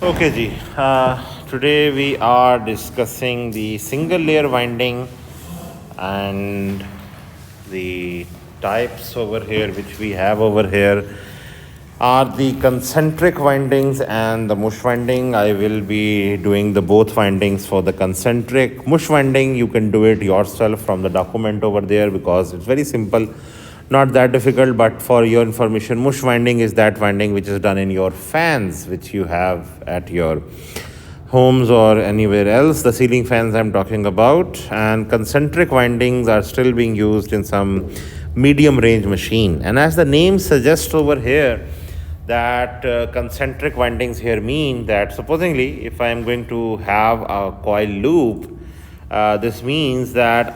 Okay ji, today we are discussing the single layer winding and the types over here which we have over here are the concentric windings and the mush winding. I will be doing the both windings. For the concentric mush winding, you can do it yourself from the document over there because it's very simple, not that difficult. But for your information, mush winding is that winding which is done in your fans which you have at your homes or anywhere else, the ceiling fans I'm talking about. And concentric windings are still being used in some medium range machine, and as the name suggests over here, that concentric windings here mean that supposingly if I am going to have a coil loop, this means that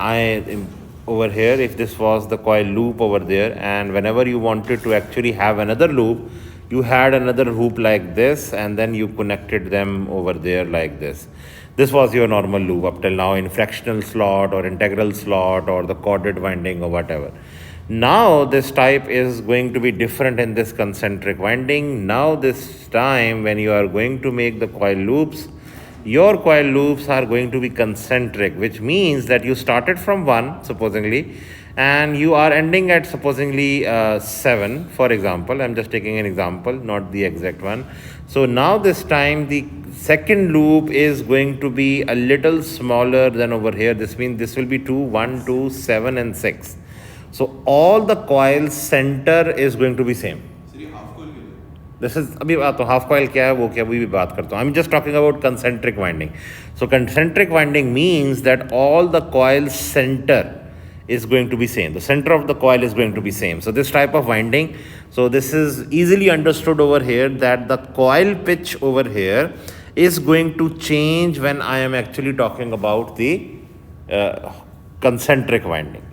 over here, if this was the coil loop over there, and whenever you wanted to actually have another loop, you had another loop like this, and then you connected them over there like this. This was your normal loop up till now in fractional slot or integral slot or the corded winding or whatever. Now this type is going to be different in this concentric winding. Now this time when you are going to make the coil loops, your coil loops are going to be concentric, which means that you started from 1 supposingly and you are ending at supposingly 7, for example. I'm just taking an example, not the exact one. So now this time the second loop is going to be a little smaller than over here. This means this will be 2, 1, 2, 7 and 6. So all the coil center is going to be same. This is abhi baat to half coil kya hai wo kya abhi bhi baat karta hu. I'm just talking about concentric winding. So concentric winding means that all the coil center is going to be same. The center of the coil is going to be same. So this type of winding, so this is easily understood over here that the coil pitch over here is going to change when I am actually talking about the concentric winding.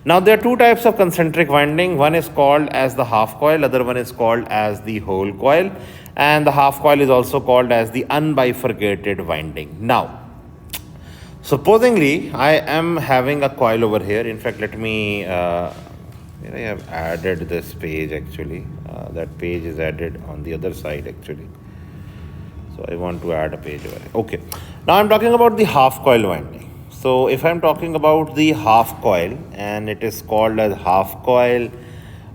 Now there are two types of concentric winding. One is called as the half coil, other one is called as the whole coil, and the half coil is also called as the unbifurcated winding. Now supposingly I am having a coil over here. In fact, let me I have added this page actually. That page is added on the other side actually. So I want to add a page over here. Okay. Now I'm talking about the half coil winding. So if I'm talking about the half coil, and it is called as half coil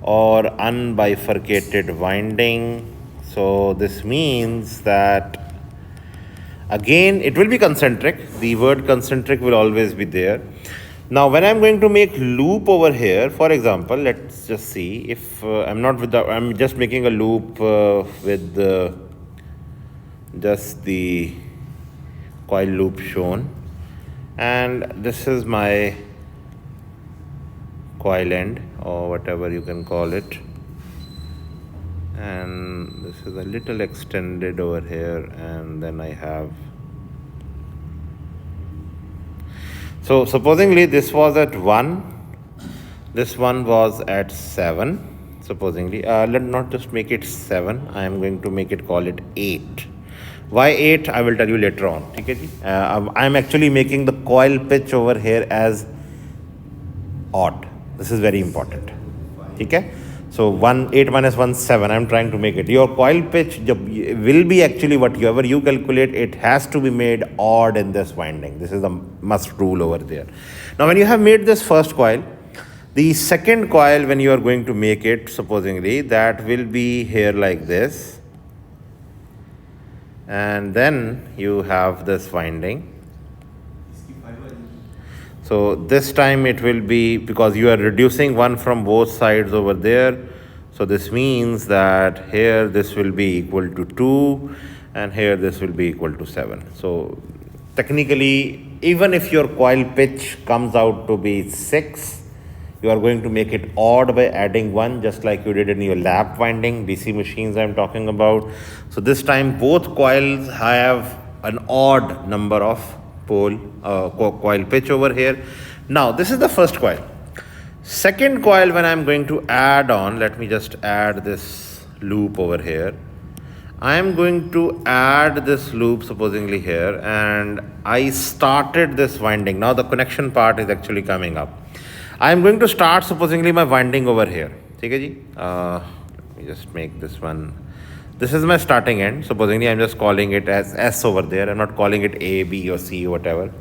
or unbifurcated winding. So this means that again it will be concentric. The word concentric will always be there. Now when I'm going to make loop over here, for example, let's just see if I'm just making a loop with just the coil loop shown. And this is my coil end or whatever you can call it, and this is a little extended over here, and then I have, so supposingly this was at 1, this one was at 7 supposingly. Let not just make it 7, I am going to make it, call it 8. Why 8? I will tell you later on. Okay? I am actually making the coil pitch over here as odd. This is very important. Okay? So 8 minus 1, 7. I am trying to make it. Your coil pitch will be actually whatever you calculate. It has to be made odd in this winding. This is the must rule over there. Now when you have made this first coil, the second coil, when you are going to make it, supposingly, that will be here like this. And then you have this winding. So this time it will be, because you are reducing one from both sides over there. So this means that here this will be equal to 2 and here this will be equal to 7. So technically, even if your coil pitch comes out to be 6, you are going to make it odd by adding 1, just like you did in your lap winding, DC machines I'm talking about. So this time both coils have an odd number of coil pitch over here. Now this is the first coil. Second coil, when I'm going to add on, let me just add this loop over here. I am going to add this loop supposingly here, and I started this winding. Now the connection part is actually coming up. I am going to start supposingly my winding over here. Okay, ji? Let me just make this one This is my starting end. Supposedly I'm just calling it as S over there. I'm not calling it A, B or C or whatever.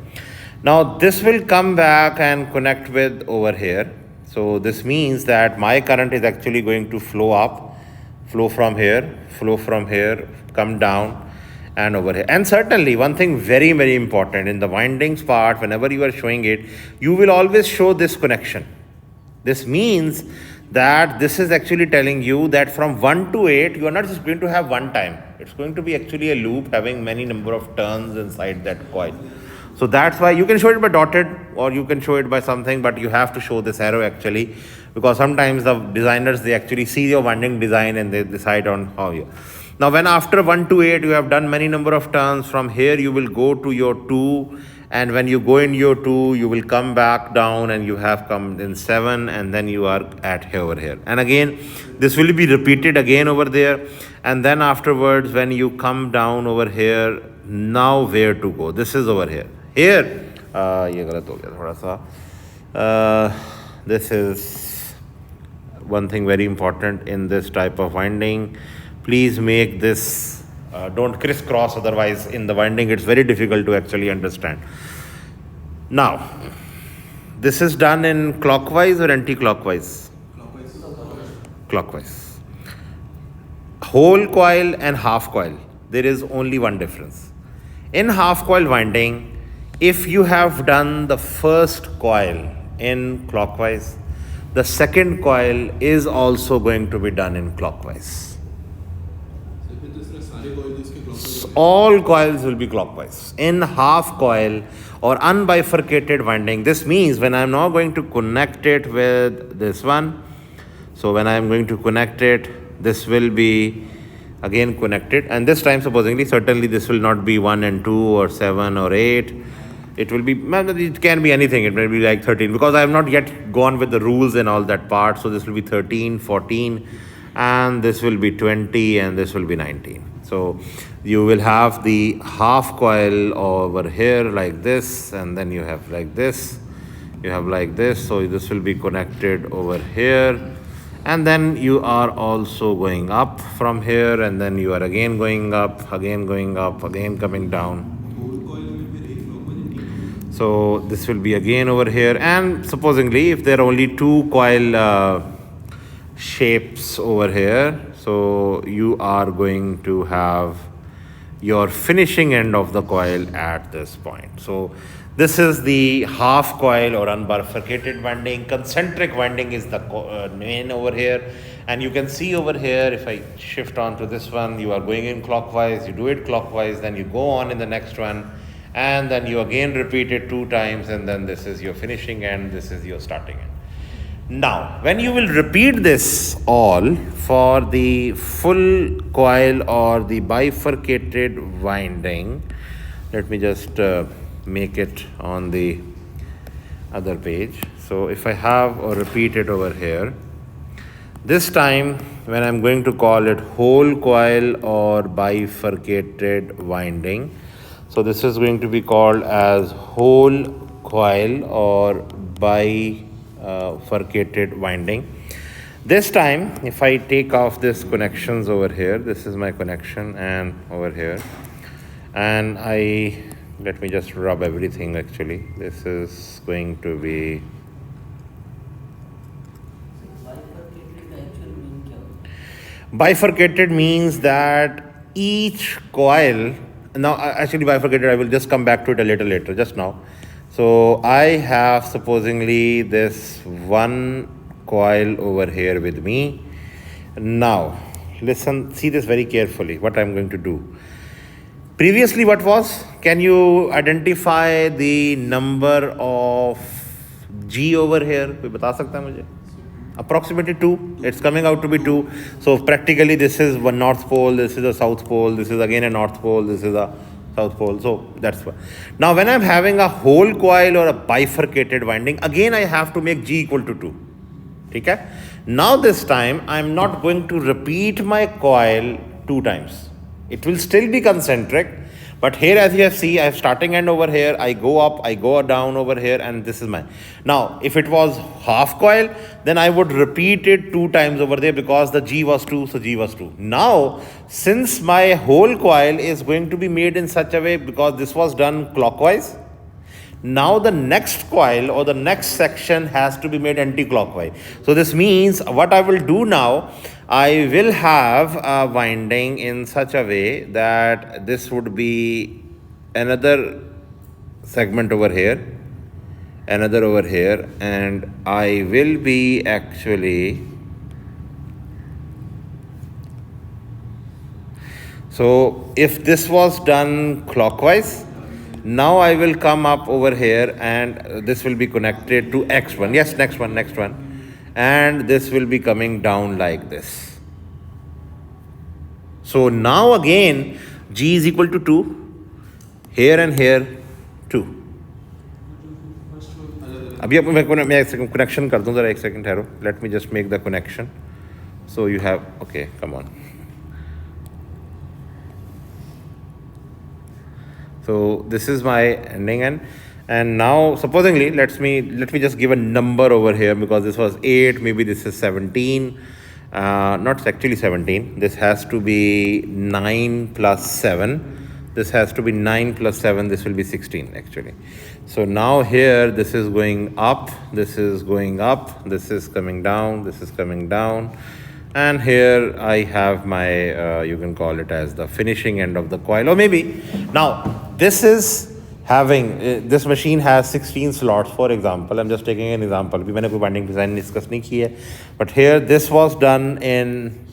Now this will come back and connect with over here. So this means that my current is actually going to flow up, flow from here, come down and over here. And certainly one thing very, very important in the windings part, whenever you are showing it, you will always show this connection. This means that this is actually telling you that from 1 to 8, you are not just going to have one time. It's going to be actually a loop having many number of turns inside that coil. So that's why you can show it by dotted or you can show it by something, but you have to show this arrow actually, because sometimes the designers, they actually see your winding design and they decide on how you. Now when after 1 to 8 you have done many number of turns, from here you will go to your 2, and when you go in your 2 you will come back down and you have come in 7, and then you are at here over here. And again this will be repeated again over there, and then afterwards when you come down over here, now where to go? This is over here. Here ये गलत हो गया थोड़ा सा. This is one thing very important in this type of winding. Please make this, don't crisscross, otherwise in the winding it's very difficult to actually understand. Now this is done in clockwise or anti-clockwise? Clockwise. Whole coil and half coil, there is only one difference. In half coil winding, if you have done the first coil in clockwise, the second coil is also going to be done in clockwise. So all coils will be clockwise. In half coil or unbifurcated winding, this means when I am now going to connect it with this one, so when I am going to connect it, this will be again connected, and this time supposedly certainly this will not be 1 and 2 or 7 or 8. It will be, it can be anything. It may be like 13, because I have not yet gone with the rules and all that part. So this will be 13, 14, and this will be 20, and this will be 19. So you will have the half coil over here like this, and then you have like this, you have like this. So this will be connected over here, and then you are also going up from here, and then you are again going up, again coming down. So this will be again over here, and supposedly if there are only 2 coil shapes over here, so you are going to have your finishing end of the coil at this point. So this is the half coil or unbifurcated winding. Concentric winding is the main over here, and you can see over here, if I shift on to this one, you are going in clockwise, you do it clockwise, then you go on in the next one, and then you again repeat it 2 times, and then this is your finishing end, this is your starting end. Now when you will repeat this all for the full coil or the bifurcated winding, let me just make it on the other page. So if I have or repeat it over here, this time when I'm going to call it whole coil or bifurcated winding, so this is going to be called as whole coil or bifurcated winding. This time, if I take off this connections over here, this is my connection, and over here, and let me just rub everything actually. This is going to be bifurcated, means that each coil. Now actually bifurcated, I will just come back to it a little later, just now. So I have supposedly this one coil over here with me. Now listen, see this very carefully, what I'm going to do. Previously what was, can you identify the number of G over here? कोई बता सकता है मुझे? Approximately 2. It's coming out to be 2. So practically this is one north pole, this is a south pole, this is again a north pole, this is a south pole. So that's why. Now when I'm having a whole coil or a bifurcated winding, again I have to make G equal to 2. Okay? Now this time I'm not going to repeat my coil 2 times. It will still be concentric, But here, as you have seen, I have starting end over here, I go up, I go down over here, and this is my. Now, if it was half coil, then I would repeat it 2 times over there because the G was 2, so G was 2. Now, since my whole coil is going to be made in such a way, because this was done clockwise, now the next coil or the next section has to be made anti-clockwise. So this means what I will do now, I will have a winding in such a way that this would be another segment over here, another over here, and I will be actually, so if this was done clockwise, now I will come up over here and this will be connected to X1. Yes, next one. And this will be coming down like this. So now again, G is equal to 2. Here and here, 2. अभी मैं एक second connection कर दूँ ज़रा एक second ठहरो. Let me just make the connection. So you have, okay, come on. So this is my ending end, and now supposingly let me just give a number over here because this was 8, maybe this is 17, not actually 17, this has to be 9 plus 7, this has to be 9 plus 7, this will be 16 actually. So now here this is going up, this is going up, this is coming down, this is coming down, and here I have my, you can call it as the finishing end of the coil, or maybe, now this is having, this machine has 16 slots, for example. I'm just taking an example. अभी मैंने कोई winding design discuss नहीं की है. But here this was done in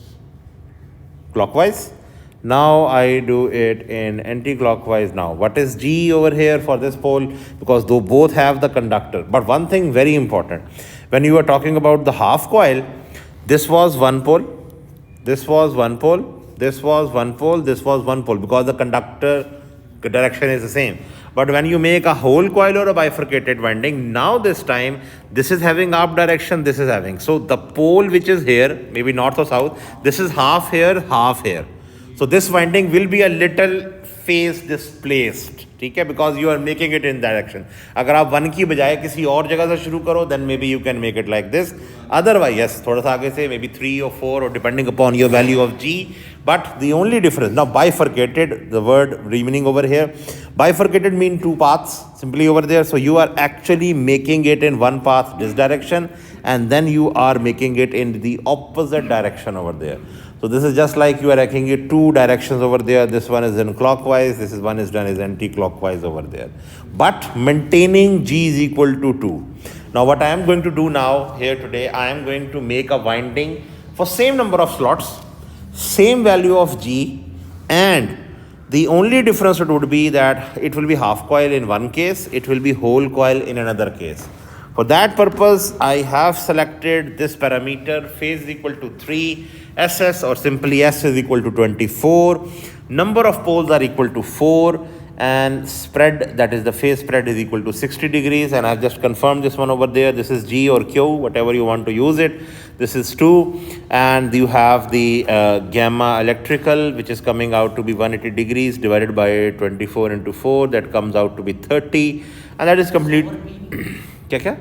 clockwise. Now I do it in anti-clockwise now. What is G over here for this pole? Because they both have the conductor. But one thing very important. When you are talking about the half coil, this was one pole, this was one pole, this was one pole, this was one pole, because the conductor direction is the same. But when you make a whole coil or a bifurcated winding, now this time this is having up direction, this is having. So the pole which is here, maybe north or south, this is half here, half here. So this winding will be a little phase displaced, ठीक है, because you are making it in direction. अगर आप 1 की बजाय किसी और जगह से शुरू करो, then maybe you can make it like this. Otherwise, yes, थोड़ा सा आगे से, maybe 3 or 4, or depending upon your value of G. But the only difference, now bifurcated, the word meaning over here, bifurcated mean 2 paths, simply over there. So you are actually making it in one path, this direction, and then you are making it in the opposite direction over there. So this is just like you are making it 2 directions over there. This one is in clockwise, this is one is done is anti-clockwise over there. But maintaining G is equal to 2. Now what I am going to do now here today, I am going to make a winding for same number of slots, same value of G, and the only difference it would be that it will be half coil in one case, it will be whole coil in another case. For that purpose, I have selected this parameter, phase is equal to 3, SS or simply S is equal to 24, number of poles are equal to 4, and spread, that is the phase spread, is equal to 60 degrees, and I've just confirmed this one over there. This is G or Q, whatever you want to use it. This is 2, and you have the gamma electrical, which is coming out to be 180 degrees divided by 24 into 4, that comes out to be 30, and that is complete. क्या क्या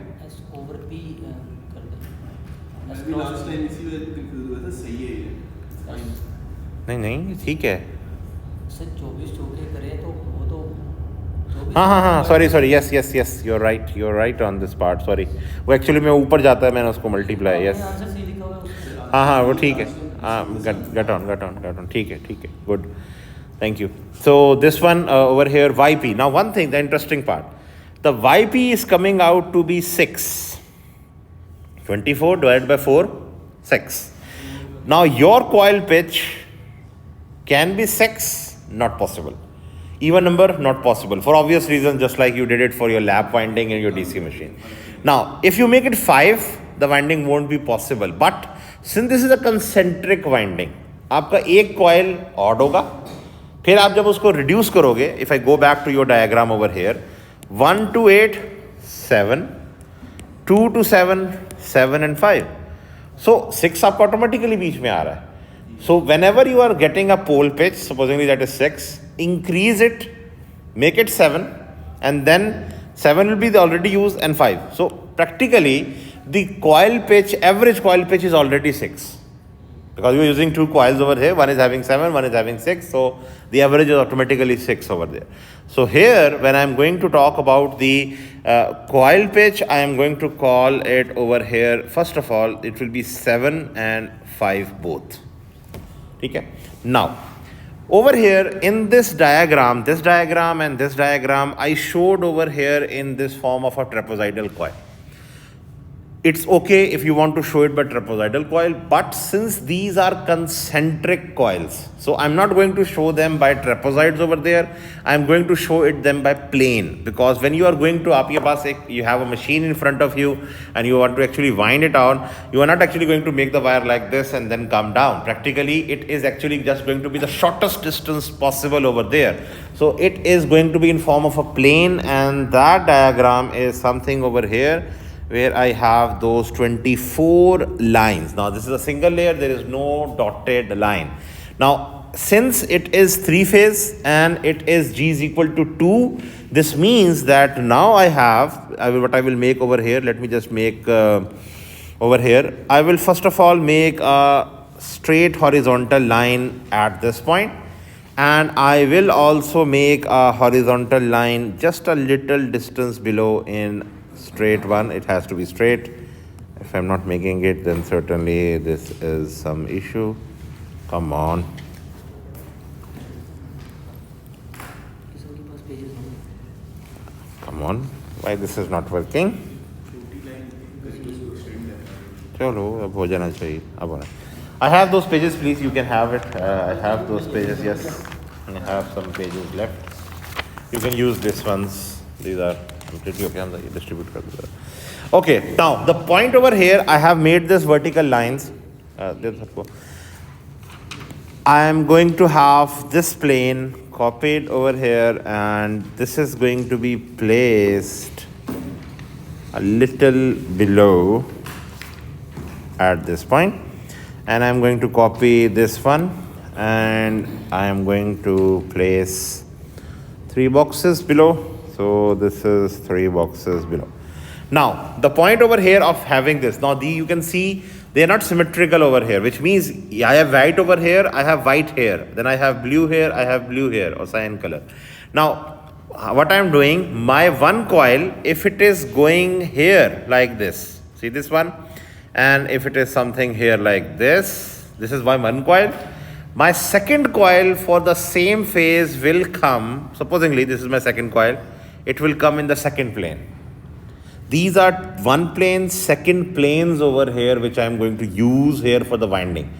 नहीं ठीक है हाँ sorry yes you're right on this part, sorry. वो actually में ऊपर जाता है, मैंने उसको मल्टीप्लाई, यस हाँ वो ठीक है, get on, ठीक है, good, thank you. So this one over here, YP. Now one thing, the interesting part, the YP is coming out to be 6. 24 divided by 4, 6. Now your coil pitch can be 6, not possible. Even number, not possible, for obvious reasons, just like you did it for your lap winding in your DC machine. Now, if you make it 5, the winding won't be possible. But since this is a concentric winding, आपका एक coil odd होगा, फिर आप जब उसको reduce करोगे, if I go back to your diagram over here, 1 to 8, 7, 2 to 7, 7 and 5. So 6 आपका automatically बीच में आ रहा है. So whenever you are getting a pole pitch, supposedly that is 6, increase it make it 7, and then 7 will be already used and 5. So practically the coil pitch, average coil pitch is already 6. Because we are using 2 coils over here, one is having 7, one is having 6, so the average is automatically 6 over there. So here, when I am going to talk about the coil pitch, I am going to call it over here, first of all, it will be 7 and 5 both. Okay? Now, over here in this diagram and this diagram, I showed over here in this form of a trapezoidal coil. It's okay if you want to show it by trapezoidal coil, but since these are concentric coils, so I'm not going to show them by trapezoids over there. I'm going to show it them by plane, because when you are going to आपके पास you have a machine in front of you and you want to actually wind it on, you are not actually going to make the wire like this and then come down. Practically, it is actually just going to be the shortest distance possible over there. So it is going to be in form of a plane, and that diagram is something over here, where I have those 24 lines. Now this is a single layer, there is no dotted line. Now since it is 3-phase and it is G is equal to 2, this means that now what I will make over here, let me just make over here, I will first of all make a straight horizontal line at this point, and I will also make a horizontal line just a little distance below in straight one. It has to be straight. If I'm not making it, then certainly this is some issue. Come on. Come on. Why this is not working? Chalo, ab ho jana chahiye. I have those pages, please. You can have it. I have those pages. Yes, I have some pages left. You can use these ones. These are completely okay. Distribute. Okay, now the point over here, I have made this vertical lines. I am going to have this plane copied over here, and this is going to be placed a little below at this point, and I'm going to copy this one, and I am going to place 3 boxes below. So this is 3 boxes below. Now the point over here of having this, now you can see they are not symmetrical over here, which means I have white over here, I have white here, then I have blue here, I have blue here, or cyan color. Now what I am doing, my one coil, if it is going here like this, see this one, and if it is something here like this is my one coil. My second coil for the same phase will come, supposingly this is my second coil, it will come in the second plane. These are one plane, second planes over here, which I am going to use here for the winding.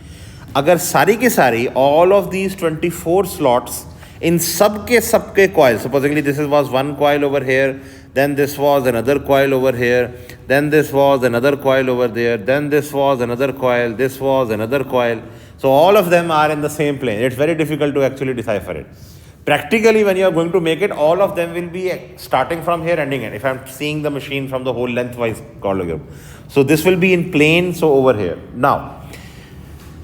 Agar sari ke sari, all of these 24 slots in sabke coil, supposingly this was one coil over here, then this was another coil over here, then this was another coil over there, then this was another coil, this was another coil. So all of them are in the same plane. It's very difficult to actually decipher it. Practically, when you are going to make it, all of them will be starting from here, ending it. If I'm seeing the machine from the whole lengthwise column. So this will be in plane, so over here. Now,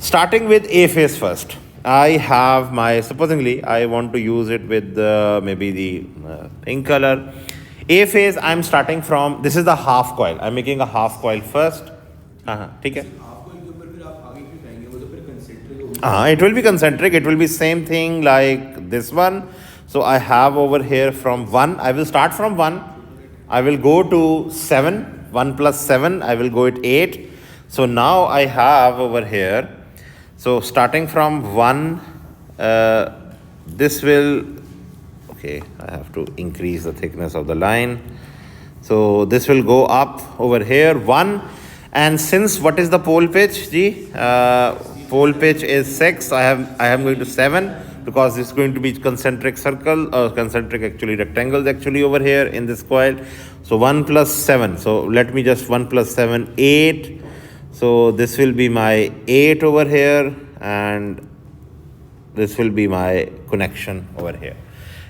starting with A phase first. I have my, supposingly, I want to use it with maybe the pink color. A phase, I'm starting from, this is the half coil. I'm making a half coil first. Okay. It will be concentric. It will be same thing like this one. So I have over here from 1. I will start from 1. I will go to 7. 1 plus 7. I will go at 8. So now I have over here. So starting from 1, this will, okay, I have to increase the thickness of the line. So this will go up over here 1. And since what is the pole pitch? Pole pitch is 6. I am going to 7 because it's going to be concentric circle or concentric actually rectangles actually over here in this coil. So 1 plus 7. So let me just 1 plus 7, 8. So this will be my 8 over here, and this will be my connection over here.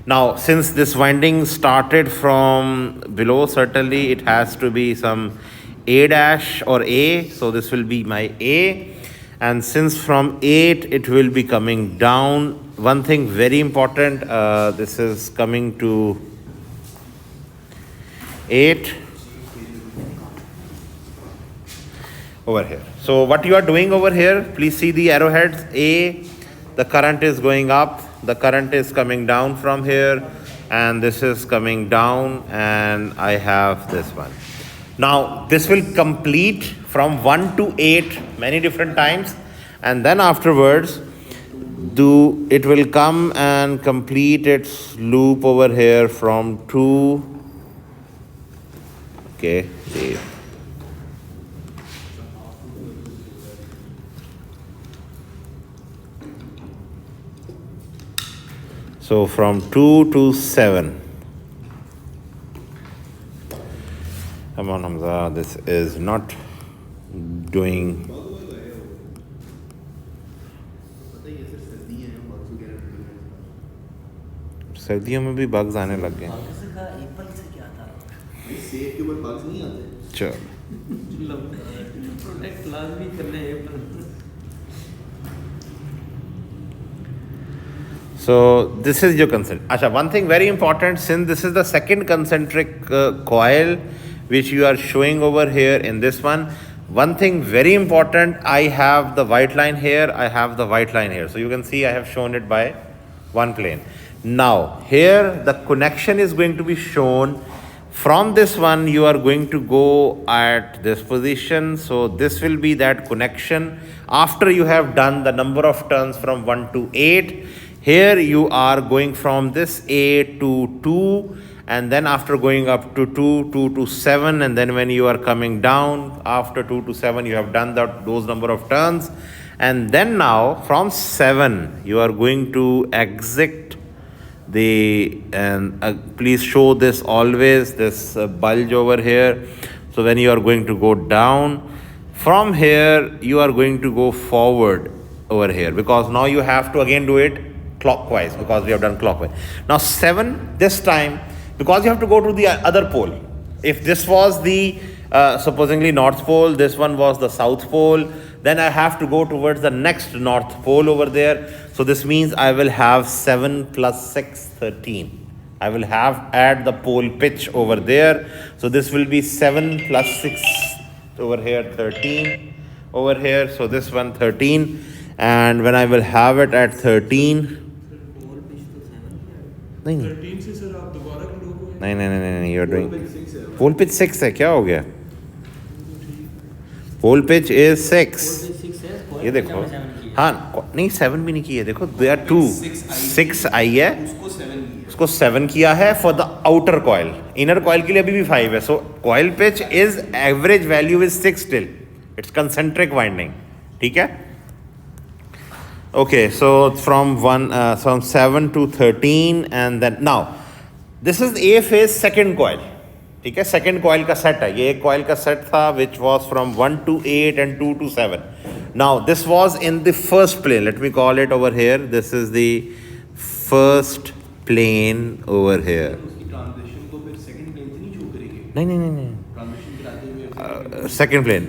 Now, since this winding started from below, certainly it has to be some A dash or A. So this will be my A. And since from 8 it will be coming down one thing very important, this is coming to 8 over here. So what you are doing over here, please see the arrowheads. A, the current is going up, the current is coming down from here, and this is coming down, and I have this one. Now this will complete from 1 to 8 many different times, and then afterwards it will come and complete its loop over here from 2. Okay, see. So from 2 to 7. Come on, Hamza, this is not doing. सर्दियों में भी bugs आने लग गए। चलो So this is your concentric. Acha, one thing very important, since this is the second concentric coil which you are showing over here in this one thing very important, I have the white line here, I have the white line here. So you can see I have shown it by one plane. Now here the connection is going to be shown. From this one you are going to go at this position. So this will be that connection. After you have done the number of turns from 1 to 8, here you are going from this A to 2, and then after going up to 2 to 7, and then when you are coming down after 2 to 7, you have done those number of turns, and then now from 7 you are going to exit the, and please show this always, this bulge over here. So when you are going to go down from here, you are going to go forward over here, because now you have to again do it clockwise, because we have done clockwise. Now 7, this time, because you have to go to the other pole. If this was the supposedly north pole, this one was the south pole, then I have to go towards the next north pole over there. So this means I will have 7 plus 6, 13. I will have add the pole pitch over there. So this will be 7 plus 6 over here, 13 over here. So this one 13, and when I will have it at 13, नहीं you are doing pole pitch 6 है, क्या हो गया? Pole pitch is 6, ये देखो। हाँ नहीं 7 भी नहीं की है, देखो दे आर 2, 6 आई है, उसको 7 किया है for the outer coil, inner coil के लिए अभी भी 5 है। So coil pitch is average value is 6 still, it's concentric winding, ठीक है। Okay, so from 7 to 13, and then now this is A phase second coil, ठीक है। second coil का set है, ये एक coil का set था which was from 1 to 8 and 2 to 7. Now this was in the first plane, let me call it over here, this is the first plane over here. नहीं second plane.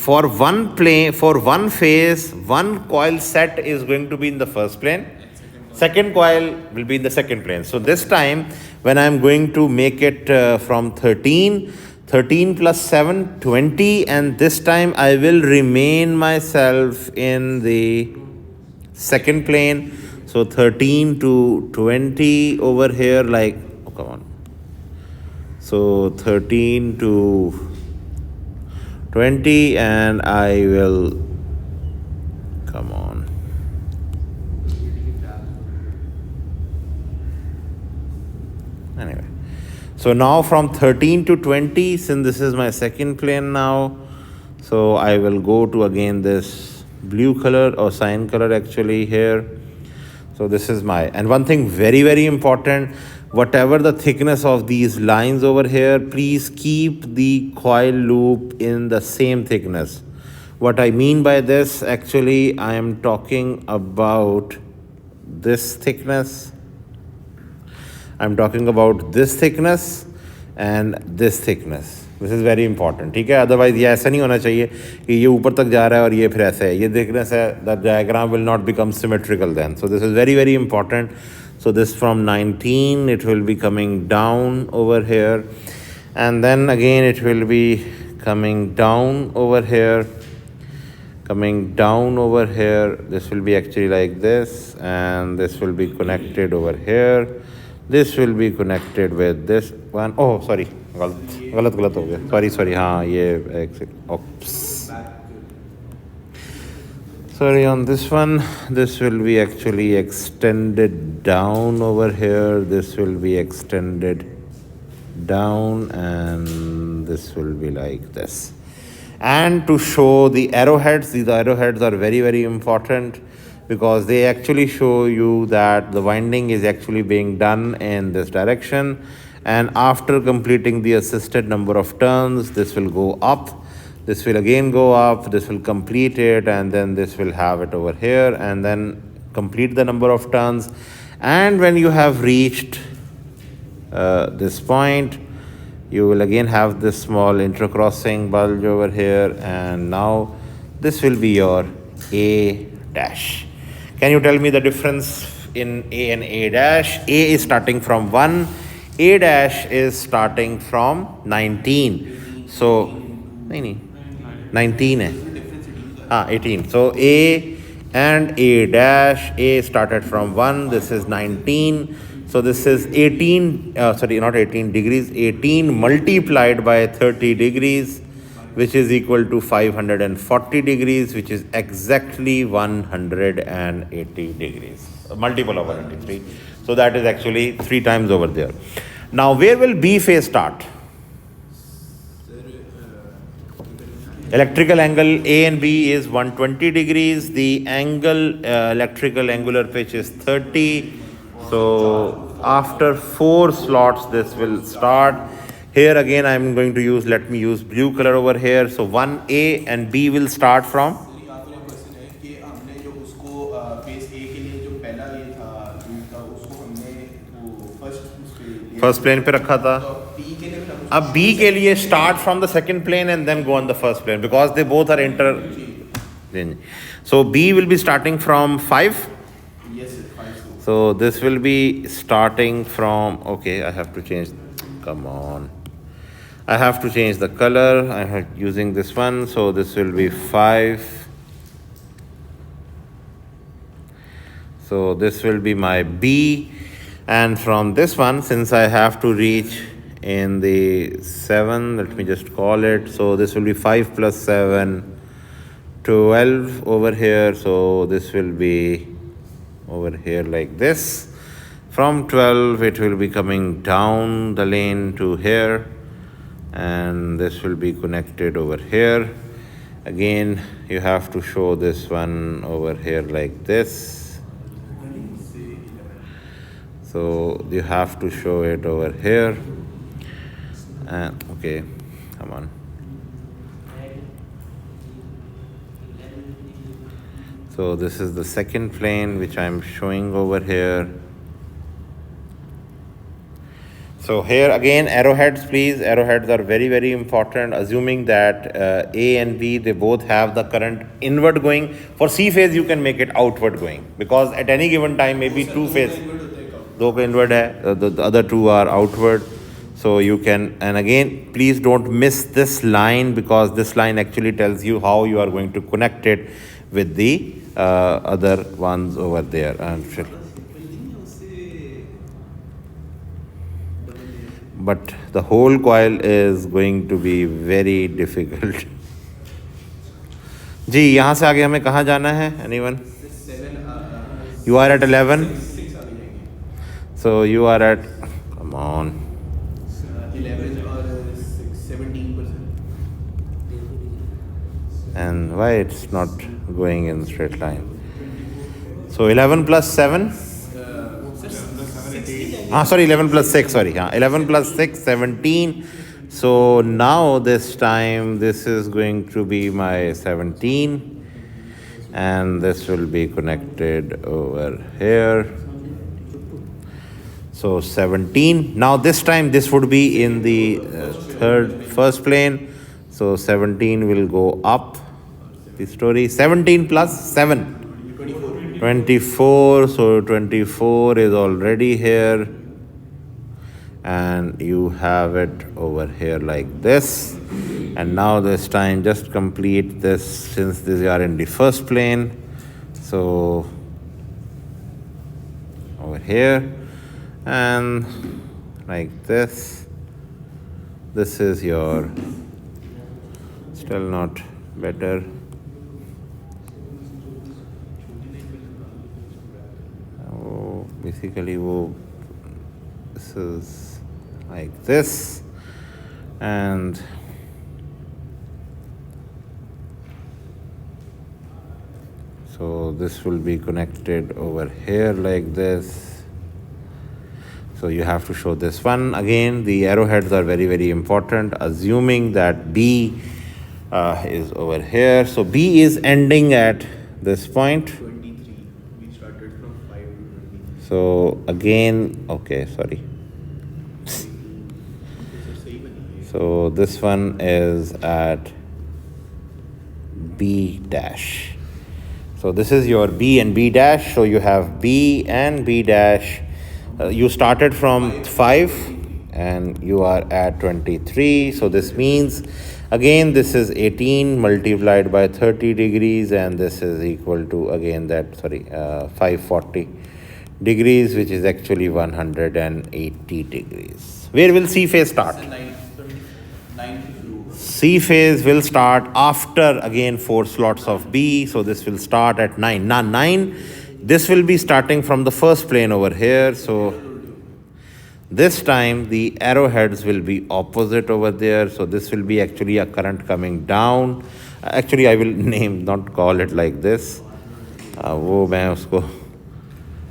For one plane, for one phase, one coil set is going to be in the first plane. Second coil will be in the second plane. So this time, when I am going to make it from 13 plus 7, 20, and this time I will remain myself in the second plane. So 13 to 20 over here, like, oh, come on. So 13 to 20, and I will, come on. Anyway, so now from 13 to 20, since this is my second plane now, so I will go to again this blue color or cyan color actually here. So this is my, and one thing very, very important, whatever the thickness of these lines over here, please keep the coil loop in the same thickness. What I mean by this, actually, I am talking about this thickness. I'm talking about this thickness and this thickness, this is very important, ठीक है. Otherwise ये ऐसा नहीं होना चाहिए कि ये ऊपर तक जा रहा है और ये फिर ऐसा है. ये देखने से the diagram will not become symmetrical then. So this is very very important. So this from 19 it will be coming down over here, and then again it will be coming down over here, coming down over here. This will be actually like this, and this will be connected over here. This will be connected with this one. Oh sorry, गलत हो गया. Sorry हाँ ये oops. Sorry, on this one, this will be actually extended down over here. This will be extended down, and this will be like this. And to show the arrowheads, these arrowheads are very very important because they actually show you that the winding is actually being done in this direction, and after completing the assisted number of turns, this will go up. This will again go up, this will complete it, and then this will have it over here, and then complete the number of turns. And when you have reached this point, you will again have this small intercrossing bulge over here, and now this will be your A dash. Can you tell me the difference in A and A dash? A is starting from 1, A dash is starting from 19. So, 19 है 18. So A and A dash, A started from 1, this is 19. So this is 18, sorry not 18 degrees, 18 multiplied by 30 degrees, which is equal to 540 degrees, which is exactly 180 degrees, a multiple of 183. So that is actually 3 times over there. Now where will B phase start? Electrical angle A and B is 120 degrees. The angle, electrical angular pitch is 30. So after 4 slots, this will start. Here again, I'm going to use, let me use blue color over here. So 1A and B will start from? First plane पे रखा था. अब B के लिए start from the second plane and then go on the first plane because they both are interchanging. So B will be starting from 5. Yes, 5. So this will be starting from, okay, I have to change, come on. I have to change the color. I am using this one. So this will be 5. So this will be my B. And from this one, since I have to reach in the 7, let me just call it. So this will be 5 plus 7, 12 over here. So this will be over here like this. From 12, it will be coming down the lane to here. And this will be connected over here. Again, you have to show this one over here like this. So you have to show it over here. And okay, come on. So this is the second plane which I'm showing over here. So here again, arrowheads, please. Arrowheads are very, very important. Assuming that A and B, they both have the current inward going. For C phase, you can make it outward going. Because at any given time, maybe 2 phase. दो का inward है, the other 2 are outward. So you can, and again, please don't miss this line because this line actually tells you how you are going to connect it with the other ones over there. But the whole coil is going to be very difficult. जी यहाँ से आगे हमें कहाँ जाना है? Anyone? You are at 11. So you are at, come on. 11 or 17%. And why it's not going in straight line? So 11 plus 7. Sorry, 11 plus 6, sorry. 11 plus 6, 17. So now this time, this is going to be my 17. And this will be connected over here. So 17. Now this time this would be in the first plane. So 17 will go up the story. 17 plus 7. 24. So 24 is already here. And you have it over here like this. And now this time just complete this since these are in the first plane. So over here and like this. This is your still not better. Oh, basically this is like this and so this will be connected over here like this. So you have to show this one. Again, the arrowheads are very, very important, assuming that B is over here. So B is ending at this point. 23. We started from 5 to 20. So again, okay, sorry. So this one is at B dash. So this is your B and B dash. So you have B and B dash. You started from 5 and you are at 23. So this means again this is 18 multiplied by 30 degrees and this is equal to again that 540 degrees, which is actually 180 degrees. Where will C phase start? C phase will start after again 4 slots of B. So this will start at 9. Now 9, this will be starting from the first plane over here. So this time the arrowheads will be opposite over there. So this will be actually a current coming down. Actually I will not call it like this. वो मैं उसको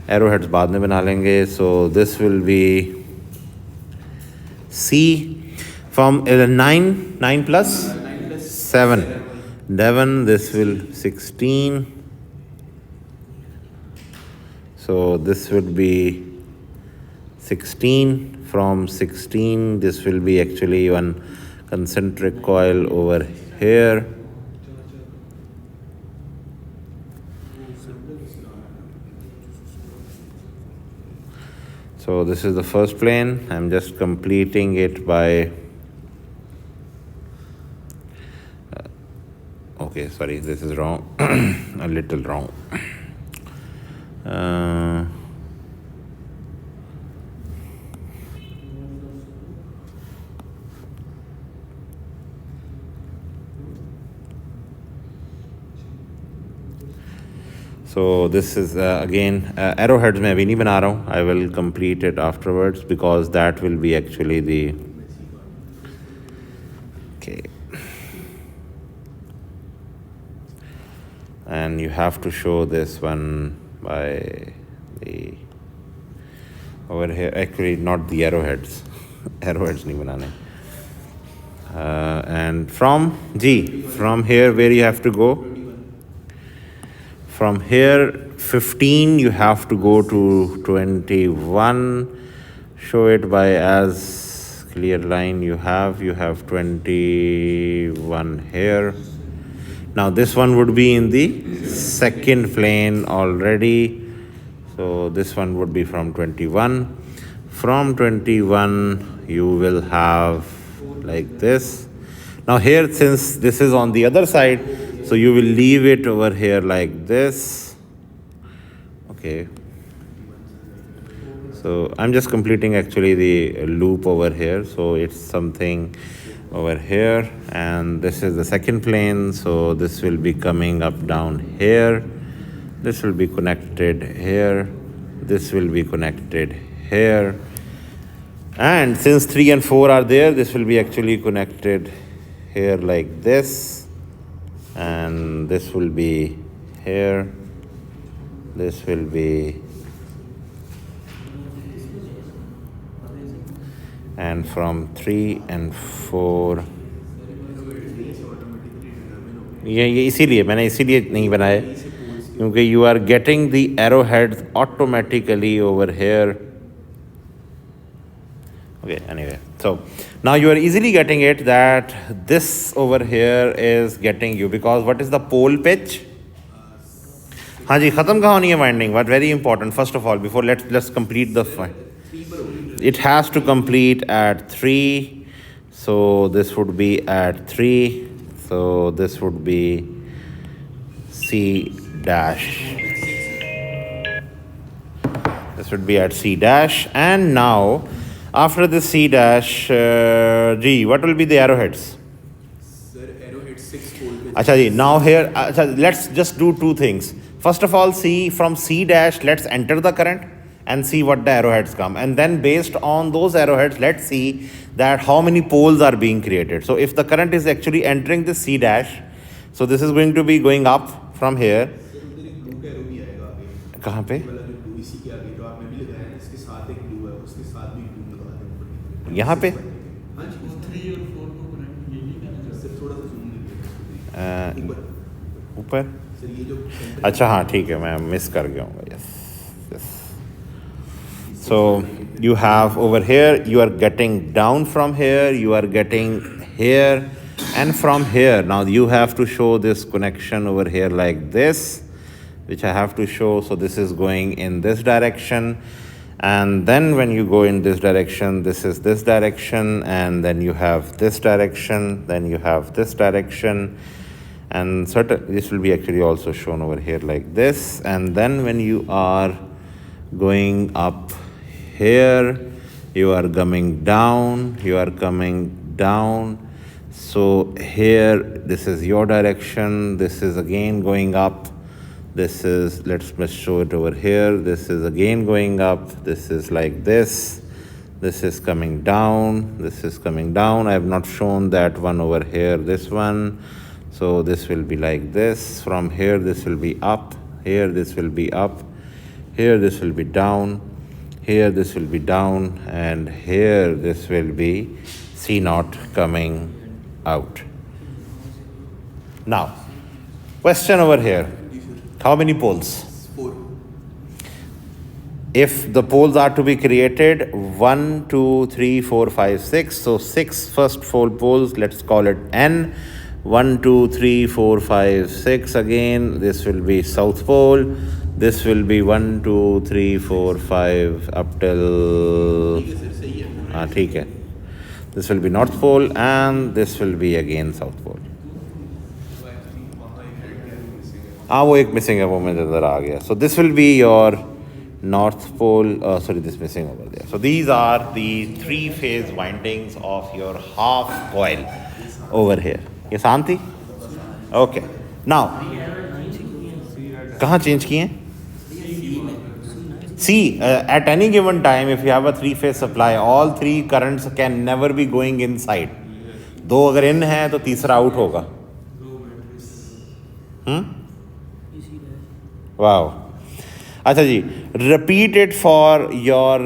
arrowheads बाद में बना लेंगे. So this will be C. From 9 plus 7. 11, this will 16. So this would be 16. From 16, this will be actually one concentric coil over here. So this is the first plane. I'm just completing it by okay, sorry, this is wrong. A little wrong. So this is again arrowheads मैं अभी नहीं बना रहा हूँ. I will complete it afterwards because that will be actually the okay. And you have to show this one by the over here. Actually, not the arrowheads. Arrowheads नहीं बनाने. And from G, from here where you have to go. From here 15 you have to go to 21. Show it by as clear line you have 21 here. Now this one would be in the second plane already. So this one would be from 21. From 21 you will have like this. Now here, since this is on the other side, so you will leave it over here like this. Okay. So I'm just completing actually the loop over here. So it's something over here, and this is the second plane. So this will be coming up down here. This will be connected here. This will be connected here. And since 3 and 4 are there, this will be actually connected here like this. And this will be here. This will be. And from 3 and 4 ये इसीलिए मैंने इसीलिए नहीं बनाया क्योंकि you are getting the arrowheads automatically over here Okay, anyway, so now you are easily getting it that this over here is getting you, because what is the pole pitch? हाँ जी, खत्म कहाँ होनी है winding? But very important, first of all, before let's complete the find. It has to complete at 3, so this would be at 3, so this would be C dash. This would be at C dash, and now after the C dash, G, what will be the arrowheads? Sir, arrowhead 6 pole pitch. Acha ji, now here, let's just do two things. First of all, see from C dash, let's enter the current and see what the arrowheads come. And then based on those arrowheads, let's see that how many poles are being created. So if the current is actually entering the C dash, so this is going to be going up from here. Sir उधर एक blue का arrow भी आएगा आगे। कहाँ पे? वाला जो ब्लू इसी के आगे जो आपने भी लगाया है, इसके साथ एक ब्लू है, उसके साथ भी ब्लू लगा दें ऊपर। यहाँ पे? हाँ जी, 3 और 4 को कनेक्ट यही करना है। सर थोड़ा सा जूम लीजिए ऊपर। ऊपर? सर ये जो अच्छा हाँ ठीक है, मैं मिस कर गया हूँ. Yes. So you have over here, you are getting down from here, you are getting here, and from here now you have to show this connection over here like this, which I have to show. So this is going in this direction, and then when you go in this direction, this is this direction, and then you have this direction, then you have this direction, and this will be actually also shown over here like this. And then when you are going up here, you are coming down, you are coming down. So here, this is your direction, this is again going up, this is, let's show it over here, this is again going up, this is like this is coming down, this is coming down. I have not shown that one over here, this one. So this will be like this. From here, this will be up. Here, this will be up. Here, this will be down. Here, this will be down. And here, this will be C naught coming out. Now, question over here. How many poles? 4. If the poles are to be created, 1, 2, 3, 4, 5, 6. So 6 first 4 poles, let's call it N. 1, 2, 3, 4, 5, 6 again. This will be south pole. This will be 1, 2, 3, 4, 5 up till. ठीक है. This will be north pole, and this will be again south pole. वो एक missing है, वो मेरे अंदर आ गया. So this will be your north pole. Sorry, this missing over there. So these are the 3-phase windings of your half coil over here. ये शांति? Okay. Now, कहाँ change किए हैं? See, at any given time, if you have a 3-phase supply, all 3 currents can never be going inside. 2 अगर in है तो तीसरा out होगा. Wow. अच्छा जी, repeat it for your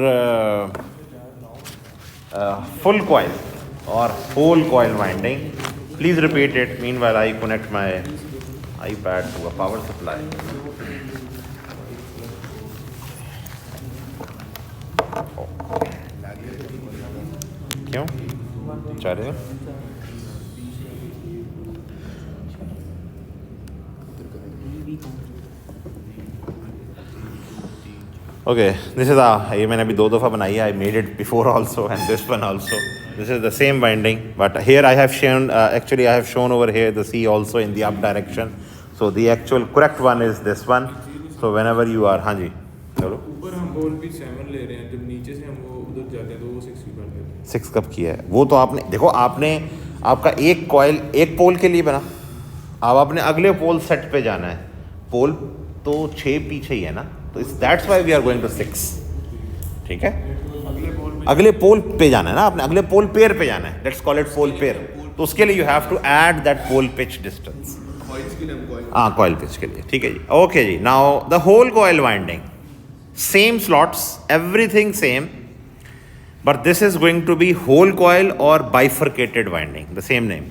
full coil or whole coil winding. Please repeat it. Meanwhile, I connect my iPad to a power supply. क्यों? चाह रहे हो? Okay, this is ये मैंने अभी 2 दफ़ा बनाई है. I made it before also and this one also. This is the same winding, but here I have shown, actually I have shown over here the C also in the up direction. So the actual correct one is this one. So whenever you are, हाँ जी, चलो. ऊपर हम पोल भी 7 ले रहे हैं, जब नीचे से हम वो उधर जाते हैं तो वो 6 भी कर देते हैं. 6 कब किया है? वो तो आपने देखो, आपने आपका एक कॉइल एक पोल के लिए बना. अब आपने अगले पोल सेट पे जाना है. पोल तो 6 पीछे ही है ना, तो that's why we are going to 6. ठीक है, अगले पोल पे जाना है ना आपने, अगले पोल पेयर पे जाना है. Let's call it pole pair. तो उसके लिए you have to add that pole pitch distance. हाँ, कॉइल पिच के लिए. ठीक है जी. ओके जी. Now the whole coil winding, same slots, everything same, but this is going to be whole coil or bifurcated winding, the same name.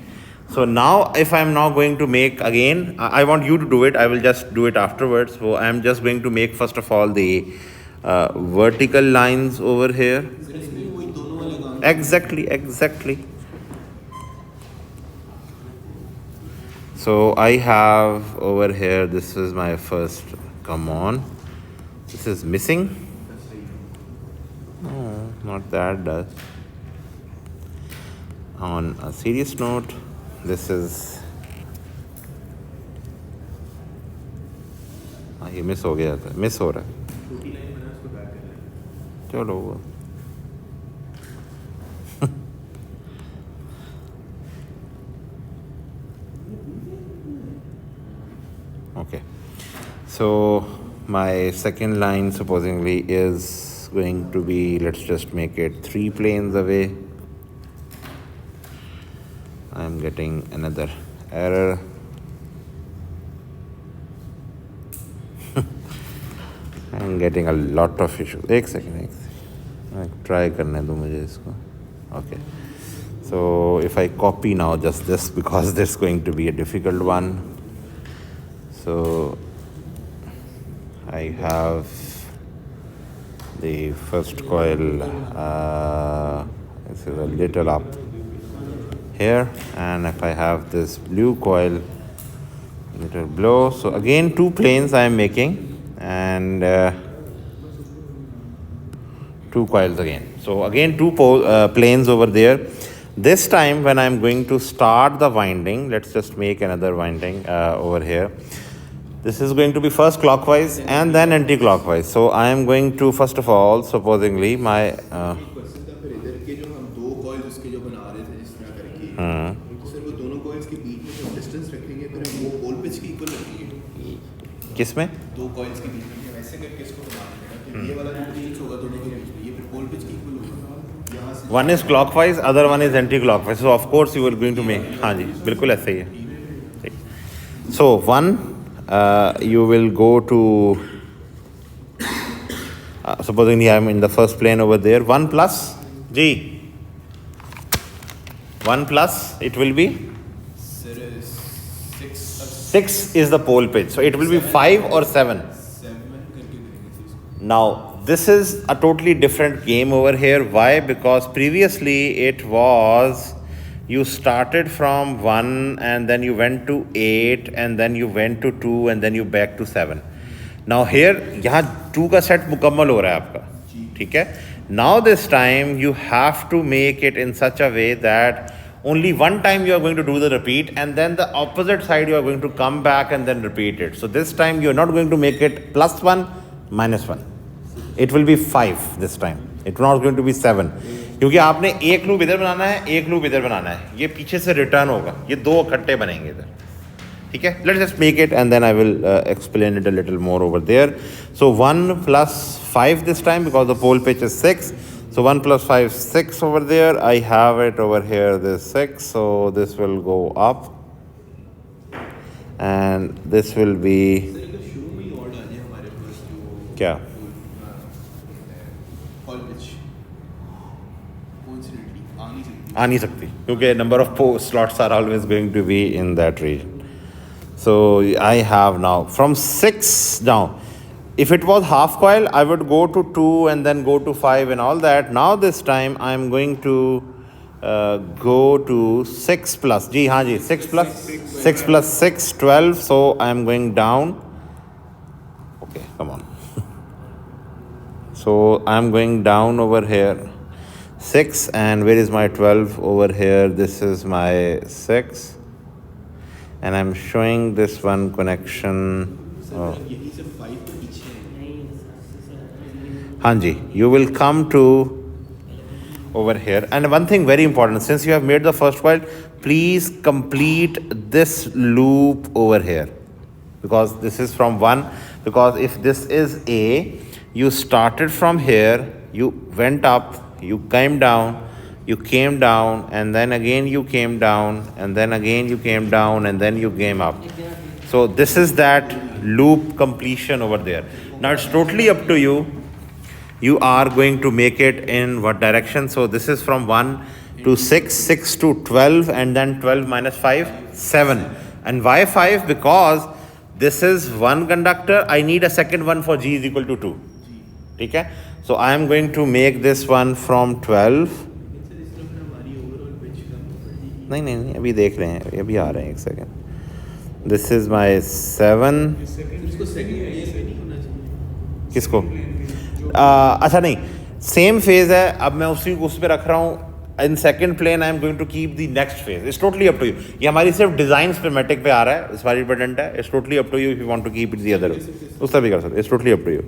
So now if I am now going to make again, I want you to do it, I will just do it afterwards. So I am just going to make first of all the vertical lines over here. Exactly. So I have over here, this is my first, come on. This is missing. No, not that does. On a serious note, this is, ये miss हो गया था, miss हो रहा है, छोटी line बना उसको बैक कर लें। चलो वो okay. So my second line supposedly is going to be, let's just make it 3 planes away. I'm getting another error. I'm getting a lot of issues. एक second. Try करने दो मुझे इसको. Okay. So if I copy now just this, because this is going to be a difficult one. So I have the first coil, this is a little up here, and if I have this blue coil, little below. So again 2 planes I am making, and 2 coils again. So again 2 planes over there. This time when I'm going to start the winding, let's just make another winding over here. This is going to be first clockwise and then anti-clockwise. So I am going to, first of all, supposedly my किसमें 2 coils के बीच में वैसे करके इसको बना देना, ये वाला जो चेंज होगा दोनों के बीच में, ये फिर पोल पिच की इक्वल होगा। यहाँ से one is clockwise, other one is anti-clockwise. So of course you are going to make, हाँ जी बिल्कुल ऐसा ही है. So one you will go to supposing I am in the first plane over there, 1 plus G, 1 plus it will be 6 is the pole pitch, so it will be 5 or 7. Now this is a totally different game over here. Why? Because previously it was, you started from 1 and then you went to 8 and then you went to 2 and then you back to 7. Now here यहाँ 2 का set मुकम्मल हो रहा है आपका, ठीक है. Now this time you have to make it in such a way that only one time you are going to do the repeat, and then the opposite side you are going to come back and then repeat it. So this time you are not going to make it +1 -1. It will be 5 this time. It not going to be 7. क्योंकि आपने एक loop इधर बनाना है, एक loop इधर बनाना है, ये पीछे से रिटर्न होगा, ये 2 इकट्ठे बनेंगे इधर, ठीक है. Let's just make it and then I will explain it a little more over there. So 1 plus 5 this time, because the pole pitch is 6. So 1 plus 5, 6 over there. I have it over here, this 6. So this will go up. And this will be... क्या? आ नहीं सकती, क्योंकि number of slots are always going to be in that region. So I have now from 6 down. If it was half coil, I would go to 2 and then go to 5 and all that. Now this time I am going to go to 6 plus. Ji, haan ji, 6 plus 6, 12. So I am going down. Okay, come on. So I am going down over here. 6, and where is my 12? Over here. This is my 6. And I'm showing this one connection. Oh. Hanji, you will come to over here. And one thing very important, since you have made the first coil, please complete this loop over here, because this is from 1. Because if this is A, you started from here, you went up, you came down, you came down, and then again you came down, and then again you came down, and then you came up. So this is that loop completion over there. Now it's totally up to you. You are going to make it in what direction. So this is from 1 to 6, 6 to 12, and then 12 minus 5, 7. And why 5? Because this is one conductor. I need a second one for G is equal to 2. Okay? So I am going to make this one from 12 नहीं नहीं नहीं, अभी देख रहे हैं, अभी आ रहे हैं, एक सेकेंड. This is my 7. इसको सेकंड प्लेन पे नहीं होना चाहिए. किसको? अच्छा नहीं, सेम फेज है. अब मैं उस पर रख रहा हूँ. In second plane I am going to keep the next phase. It's totally up to you. ये हमारी सिर्फ डिजाइन स्कीमेटिक पे आ रहा है, इस बार डिपेंडेंट है. It's totally up to you if you want to keep it the other. उस तरह भी कर सकते. It's totally up to you.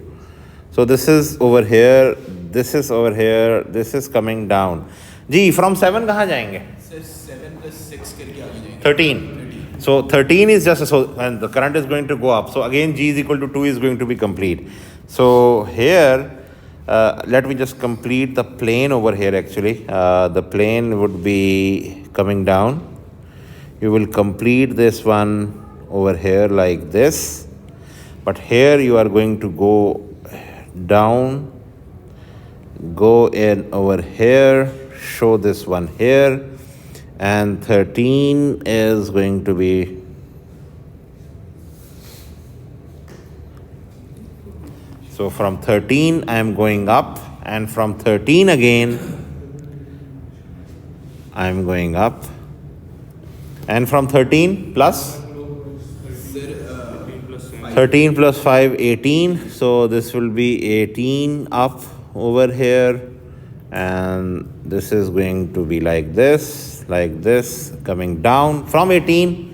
So this is over here, this is over here, this is coming down. G, from 7 कहाँ जाएंगे? 7 + 6 करके आगे जाएंगे. 13. So 13 is just so, and the current is going to go up. So again, G is equal to 2 is going to be complete. So here, let me just complete the plane over here actually. The plane would be coming down. You will complete this one over here like this. But here you are going to go down, go in over here, show this one here. And 13 is going to be so from 13 I am going up, and from 13 again I am going up, and from 13 plus 13 plus 5 18. So this will be 18 up over here, and this is going to be like this, coming down from 18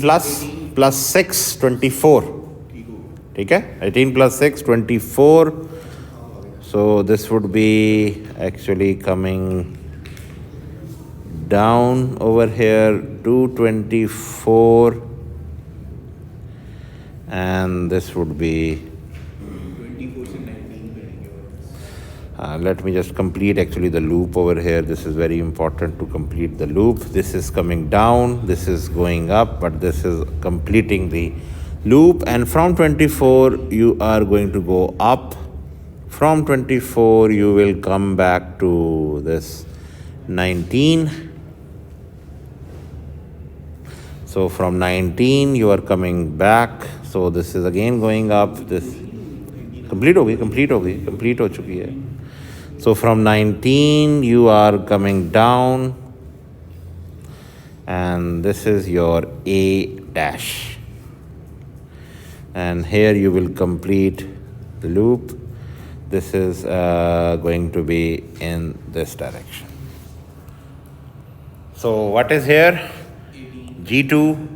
plus 6 24. ठीक है, 18 plus 6 24. So this would be actually coming down over here to 24, and this would be 24 से 19 करेंगे. let me just complete actually the loop over here. This is very important to complete the loop. This is coming down, this is going up, but this is completing the loop. And from 24 you are going to go up. From 24 you will come back to this 19. So from 19 you are coming back. So this is again going up. This complete हो चुकी है. So from 19 you are coming down, and this is your A dash, and here you will complete the loop. This is going to be in this direction. So what is here? G2,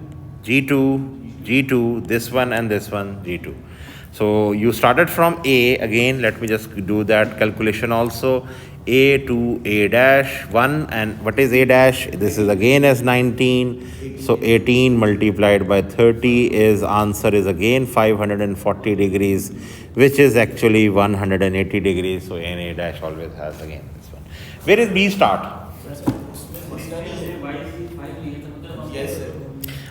G2, G2, this one and this one, G2. So you started from A. Again, let me just do that calculation also. A to A dash 1, and what is A dash? This is again as 19. So 18 multiplied by 30 is answer is again 540 degrees, which is actually 180 degrees. So A dash always has again this one. Where is B start? Yes sir.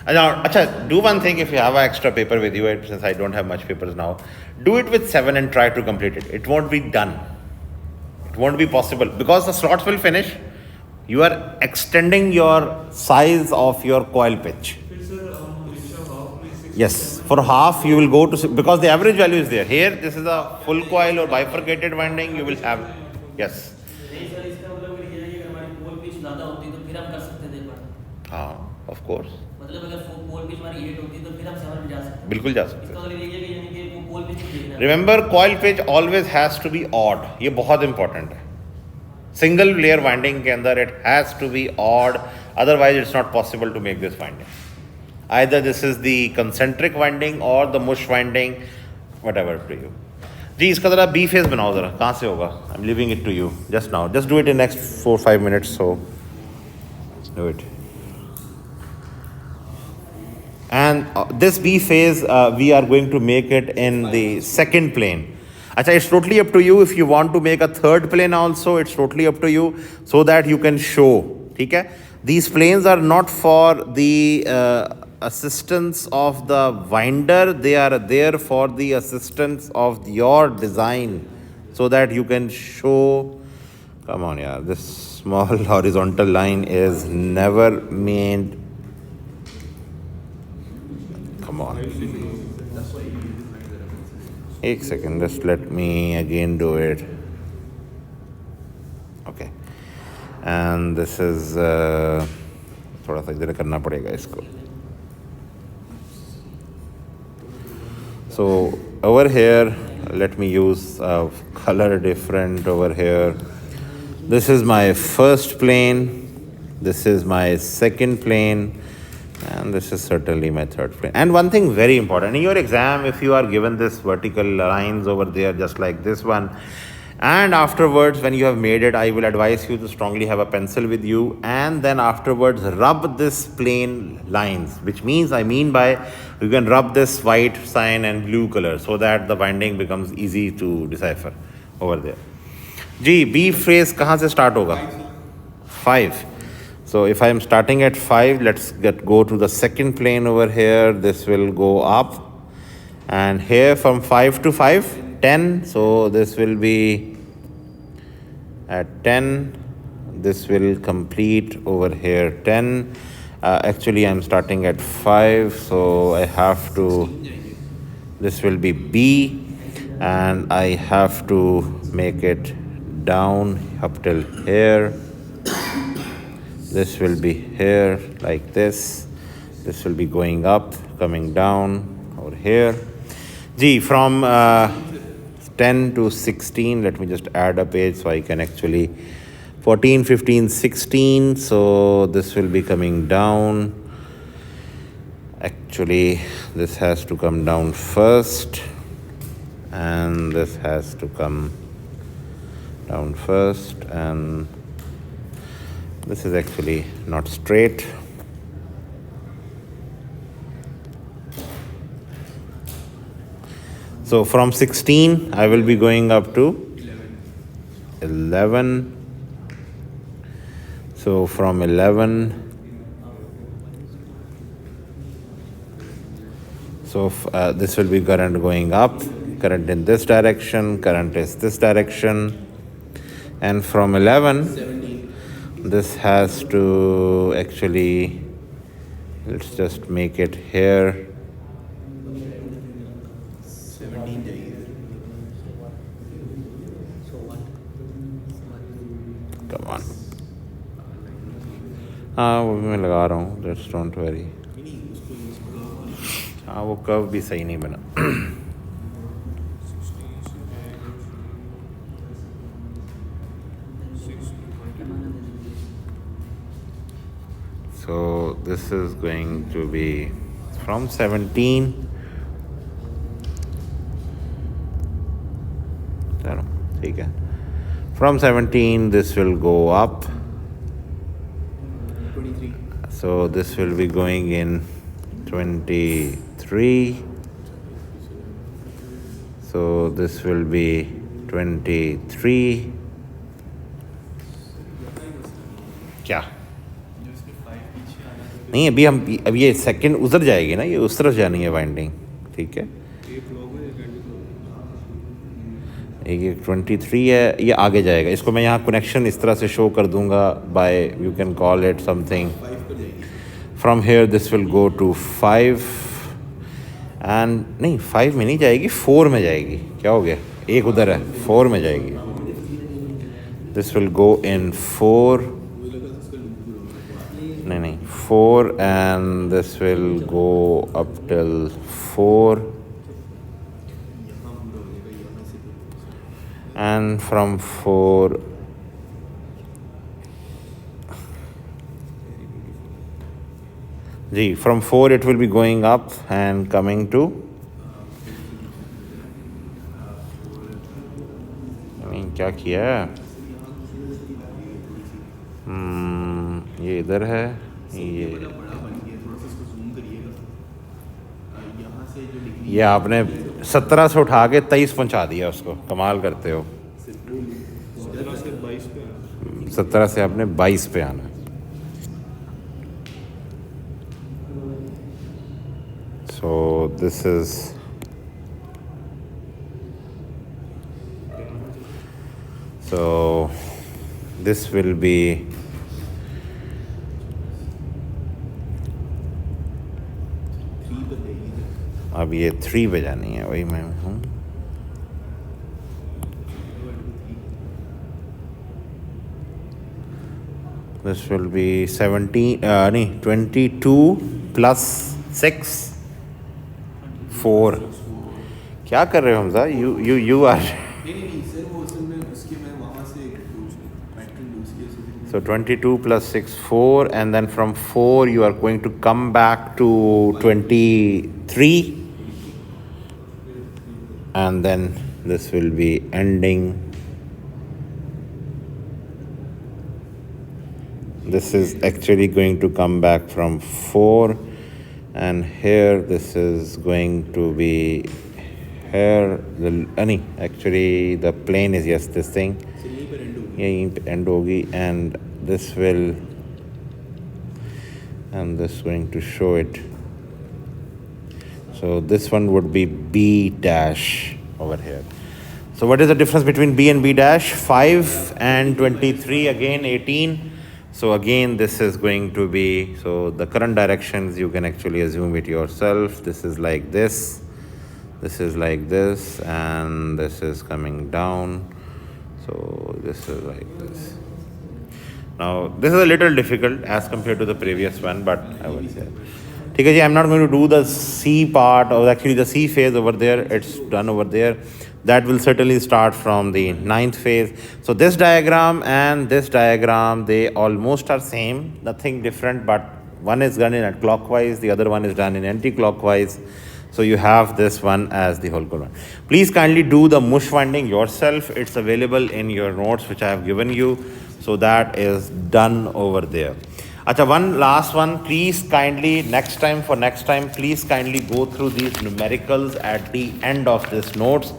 Now, acha, do one thing. If you have an extra paper with you, since I don't have much papers now, do it with 7 and try to complete it. It won't be done. It won't be possible because the slots will finish. You are extending your size of your coil pitch. Yes, for half you will go to, because the average value is there. Here, this is a full coil or bifurcated winding. You will have, yes. हाँ, of course. मतलब अगर pole pitch हमारी 8 होती है तो फिर हम 7 पे जा सकते हैं. बिल्कुल जा सकते हैं. इसका मतलब ये है कि यानी कि वो पोल पिच देखना है. Remember, coil pitch always has to be odd. ये बहुत important है. Single layer winding के अंदर it has to be odd. Otherwise, it's not possible to make this winding. Either this is the concentric winding or the mush winding, whatever to you. जी, इसका ज़रा B phase बनाओ ज़रा. कहाँ से होगा? I'm leaving it to you just now. Just do it in next 4-5 minutes. So do it. And this B phase, we are going to make it in the second plane. Achha, it's totally up to you. If you want to make a third plane also, it's totally up to you, so that you can show. ठीक है? These planes are not for the assistance of the winder. They are there for the assistance of your design, so that you can show. Come on, yeah. This small horizontal line is never made. Come on. एक second, just let me again do it. Okay. and this is थोड़ा सा इधर करना पड़ेगा इसको. So over here, let me use a color different over here. This is my first plane, this is my second plane, and this is certainly my third plane. And one thing very important, in your exam, if you are given this vertical lines over there just like this one, and afterwards when you have made it, I will advise you to strongly have a pencil with you, and then afterwards rub this plane lines, which means I mean by you can rub this white cyan and blue color so that the binding becomes easy to decipher over there. G B phrase कहाँ से start होगा? 5. So if I am starting at 5, let's go to the second plane over here. This will go up, and here from 5 to 5, 10. So this will be at 10. This will complete over here 10. Actually, I'm starting at 5, so I have to. This will be B, and I have to make it down up till here. This will be here like this. This will be going up, coming down over here. G, from 10 to 16, let me just add a page so I can actually 14, 15, 16. So this will be coming down. Actually, this has to come down first, and this has to come down first, and this is actually not straight. So from 16, I will be going up to 11. So from 11, so this will be current going up, current in this direction, current is this direction. And from 11, this has to actually, let's just make it here. 17 चाहिए. Come on. हाँ वो भी मैं लगा रहा हूँ, let's don't worry. हाँ वो कर्व भी सही नहीं बना. So this is going to be from 17. From 17, this will go up. 23. So this will be going in 23. So this will be 23. क्या नहीं अभी हम अब ये सेकंड उधर जाएगी ना, ये उस तरफ जानी है वाइंडिंग. ठीक है, ये 23 है, ये आगे जाएगा. इसको मैं यहाँ कनेक्शन इस तरह से शो कर दूंगा by, you can call it something. From here this will go to 5, and नहीं 5 में नहीं जाएगी, 4 में जाएगी. क्या हो गया, एक उधर है, 4 में जाएगी. दिस विल गो इन 4. नहीं 4, and this will go up till 4, and from 4 from 4 it will be going up and coming to, क्या किया है, ये इधर है, ये आपने 17 से उठा के 23 पहुंचा दिया उसको. कमाल करते हो. 17 से आपने 22 पे आना. So this is this will be अब ये 3 बजानी है, वही मैं हूँ. This will be 22 plus 6 4. क्या कर रहे हो हमजा? You are. नहीं सर, वो असल में उसके मैं वहाँ से पैटर्न यूज़ किया। So 22 plus 6 4, and then from 4 you are going to come back to 23, and then this will be ending. This is actually going to come back from 4, and here this is going to be here. Actually the plane is, yes, this thing. यहीं पे end होगी, and this will, and this is going to show it. So this one would be B dash over here. So what is the difference between B and B dash? 5 and 23, again 18. So again this is going to be, so the current directions you can actually assume it yourself. This is like this is like this, and this is coming down. So this is like this. Now this is a little difficult as compared to the previous one, but I will say, okay, I'm not going to do the C part, or actually the C phase over there. It's done over there. That will certainly start from the 9th phase. So this diagram and this diagram, they almost are same, nothing different, but one is done in clockwise, the other one is done in anti-clockwise. So you have this one as the whole one. Please kindly do the mush winding yourself. It's available in your notes which I have given you. So that is done over there. Acha, one last one. Please kindly, next time, please kindly go through these numericals at the end of this notes.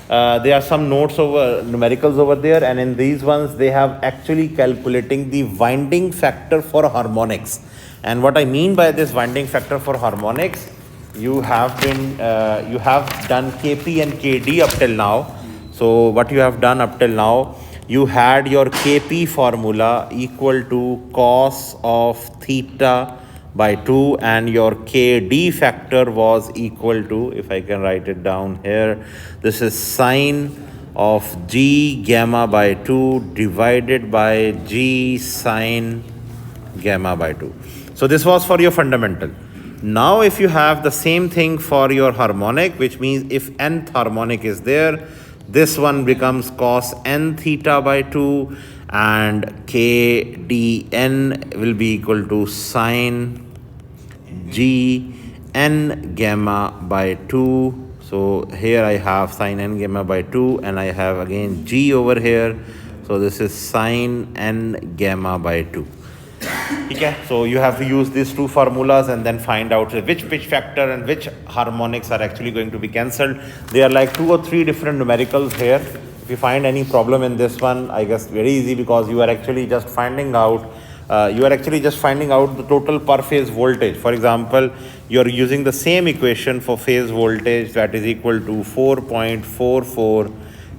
There are some numericals over there, and in these ones they have actually calculating the winding factor for harmonics. And what I mean by this winding factor for harmonics, you have done Kp and Kd up till now. So what you have done up till now, you had your Kp formula equal to cos of theta by 2, and your Kd factor was equal to, if I can write it down here, this is sine of G gamma by 2 divided by G sine gamma by 2. So this was for your fundamental. Now if you have the same thing for your harmonic, which means if nth harmonic is there, this one becomes cos n theta by 2, and k dn will be equal to sine g n gamma by 2. So here I have sine n gamma by 2, and I have again g over here. So this is sine n gamma by 2. Okay, so you have to use these two formulas and then find out which pitch factor and which harmonics are actually going to be cancelled. There are like 2 or 3 different numericals here. If you find any problem in this one, I guess very easy, because you are actually just finding out the total per phase voltage. For example, you are using the same equation for phase voltage, that is equal to 4.44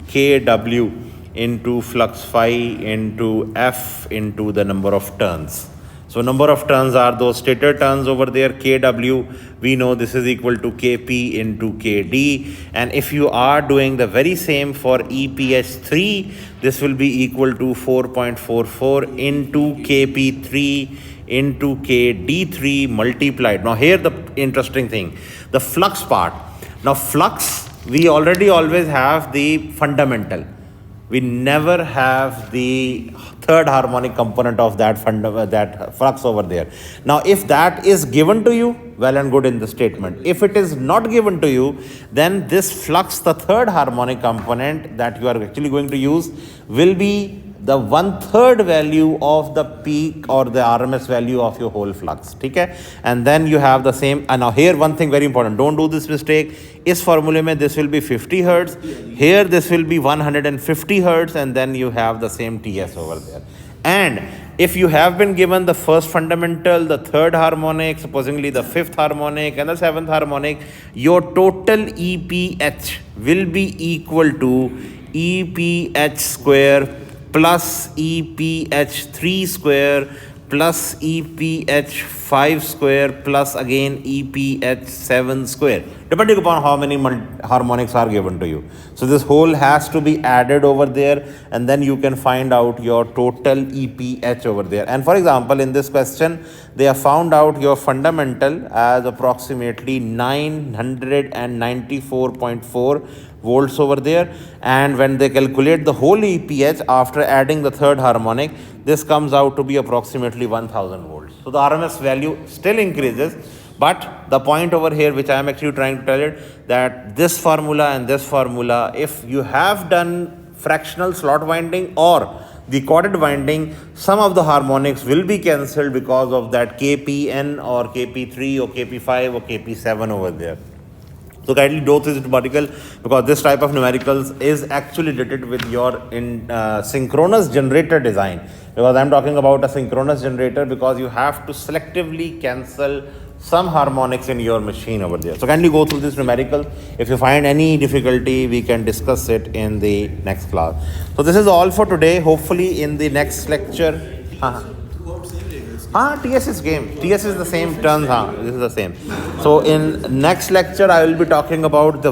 kW into flux phi into F into the number of turns. So number of turns are those stator turns over there, kW. We know this is equal to Kp into Kd. And if you are doing the very same for EPH3, this will be equal to 4.44 into Kp3 into Kd3 multiplied. Now here the interesting thing, the flux part. Now flux, we already always have the fundamental. We never have the third harmonic component of that flux over there. Now, if that is given to you, well and good in the statement. If it is not given to you, then this flux, the third harmonic component that you are actually going to use, will be the 1/3 value of the peak or the RMS value of your whole flux. Okay? And then you have the same. And now here one thing very important, don't do this mistake. Is formula mein this will be 50 hertz. Here this will be 150 hertz, and then you have the same TS over there. And if you have been given the first fundamental, the third harmonic, supposedly the fifth harmonic and the seventh harmonic, your total EPH will be equal to EPH square plus EPH3 square plus EPH 5 square plus again EPH 7 square, depending upon how many harmonics are given to you. So this whole has to be added over there, and then you can find out your total EPH over there. And for example, in this question, they have found out your fundamental as approximately 994.4 volts over there, and when they calculate the whole EPH after adding the third harmonic, this comes out to be approximately 1000 volts. So the RMS value still increases, but the point over here which I am actually trying to tell you, that this formula and this formula, if you have done fractional slot winding or the corded winding, some of the harmonics will be cancelled because of that KPN or KP3 or KP5 or KP7 over there. So kindly do this numerical, because this type of numericals is actually related with your synchronous generator design, because I am talking about a synchronous generator, because you have to selectively cancel some harmonics in your machine over there. So kindly go through this numerical. If you find any difficulty, we can discuss it in the next class. So this is all for today. Hopefully in the next lecture. Throughout same regel's. TS is game. TS is the same turns. This is the same. So in next lecture, I will be talking about the